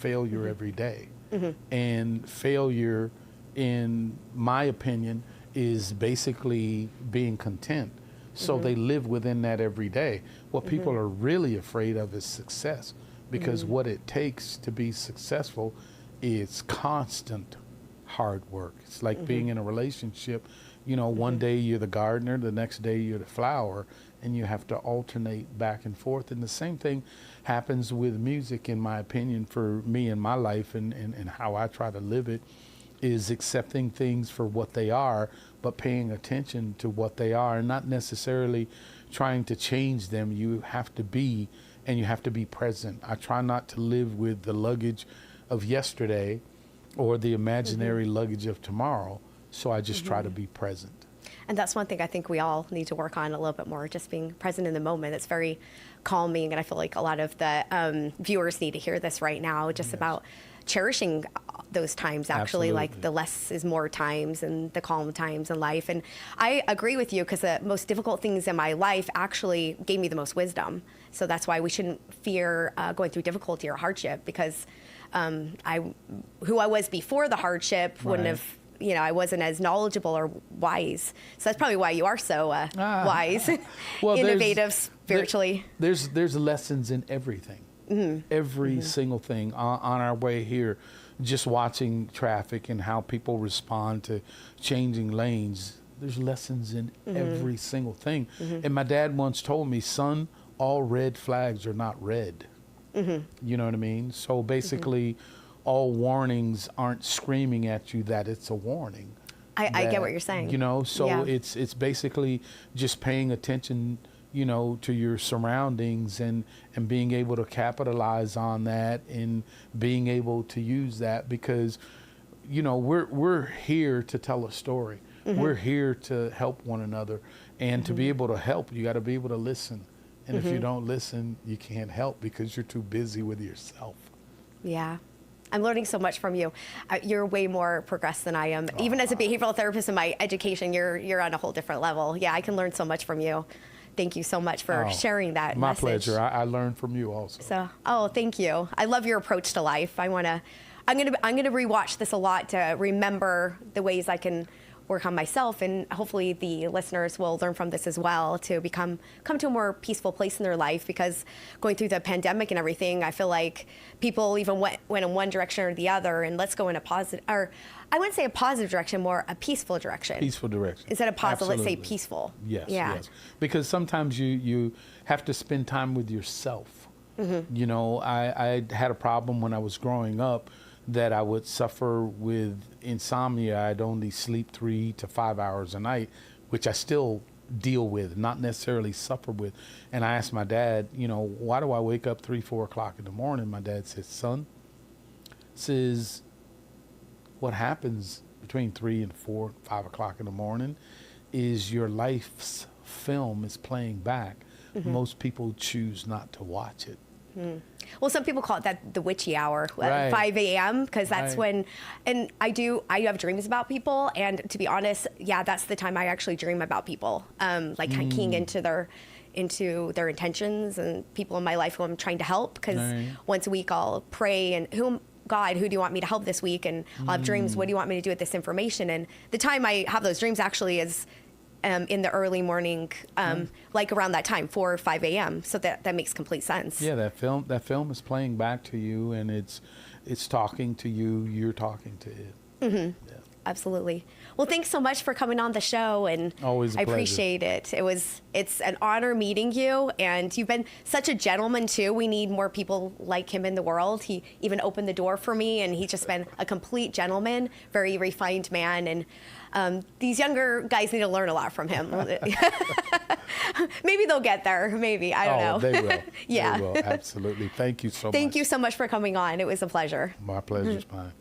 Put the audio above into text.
failure every day. And failure, in my opinion, is basically being content. So they live within that every day. What people are really afraid of is success, because what it takes to be successful is constant hard work. It's like being in a relationship. You know, one day you're the gardener, the next day you're the flower, and you have to alternate back and forth. And the same thing happens with music, in my opinion, for me in my life, and how I try to live it, is accepting things for what they are, but paying attention to what they are, and not necessarily trying to change them. You have to be, and you have to be present. I try not to live with the luggage of yesterday or the imaginary luggage of tomorrow. So I just try to be present. And that's one thing I think we all need to work on a little bit more, just being present in the moment. It's very calming, and I feel like a lot of the viewers need to hear this right now, just about cherishing those times, actually. Like the less is more times, and the calm times in life. And I agree with you, because the most difficult things in my life actually gave me the most wisdom. So that's why we shouldn't fear going through difficulty or hardship, because who I was before the hardship wouldn't have, I wasn't as knowledgeable or wise. So that's probably why you are so wise, well, innovative spiritually. There's lessons in everything. Every single thing on our way here, just watching traffic and how people respond to changing lanes. There's lessons in every single thing. And my dad once told me, son, all red flags are not red. You know what I mean? So basically, all warnings aren't screaming at you that it's a warning. I get what you're saying. You know, so it's basically just paying attention, to your surroundings, and being able to capitalize on that, and being able to use that, because, we're here to tell a story. We're here to help one another, and to be able to help, you got to be able to listen. And if you don't listen, you can't help, because you're too busy with yourself. Yeah. I'm learning so much from you. You're way more progressed than I am. Even as a behavioral therapist in my education, you're on a whole different level. Yeah, I can learn so much from you. Thank you so much for sharing that My message. pleasure. I learned from you also. So, thank you. I love your approach to life. I'm gonna rewatch this a lot to remember the ways I can work on myself, and hopefully the listeners will learn from this as well, to come to a more peaceful place in their life, because going through the pandemic and everything, I feel like people even went in one direction or the other, and let's go in a positive, or I wouldn't say a positive direction, more a peaceful direction. Peaceful direction. Instead of positive, let's say peaceful. Yes, yes. Because sometimes you have to spend time with yourself. I had a problem when I was growing up, that I would suffer with insomnia. I'd only sleep 3 to 5 hours a night, which I still deal with, not necessarily suffer with. And I asked my dad, why do I wake up 3, 4 o'clock in the morning? My dad said, son, what happens between 3 and 4, 5 o'clock in the morning is your life's film is playing back. Most people choose not to watch it. Well, some people call it the witchy hour, 5 a.m., because that's when, and I do have dreams about people, and to be honest, that's the time I actually dream about people, like keying into their intentions, and people in my life who I'm trying to help, because once a week I'll pray, and God, who do you want me to help this week? And I'll have dreams, what do you want me to do with this information? And the time I have those dreams actually is in the early morning, like around that time, 4 or 5 a.m. So that makes complete sense. Yeah, that film is playing back to you, and it's talking to you. You're talking to it. Yeah. Absolutely. Well, thanks so much for coming on the show, and always a pleasure. I appreciate it. It's an honor meeting you, and you've been such a gentleman too. We need more people like him in the world. He even opened the door for me, and he's just been a complete gentleman, very refined man, and these younger guys need to learn a lot from him. Maybe they'll get there. Maybe. I don't know. They will. Yeah. They will. Absolutely. Thank you so much. Thank you so much for coming on. It was a pleasure. My pleasure's mine.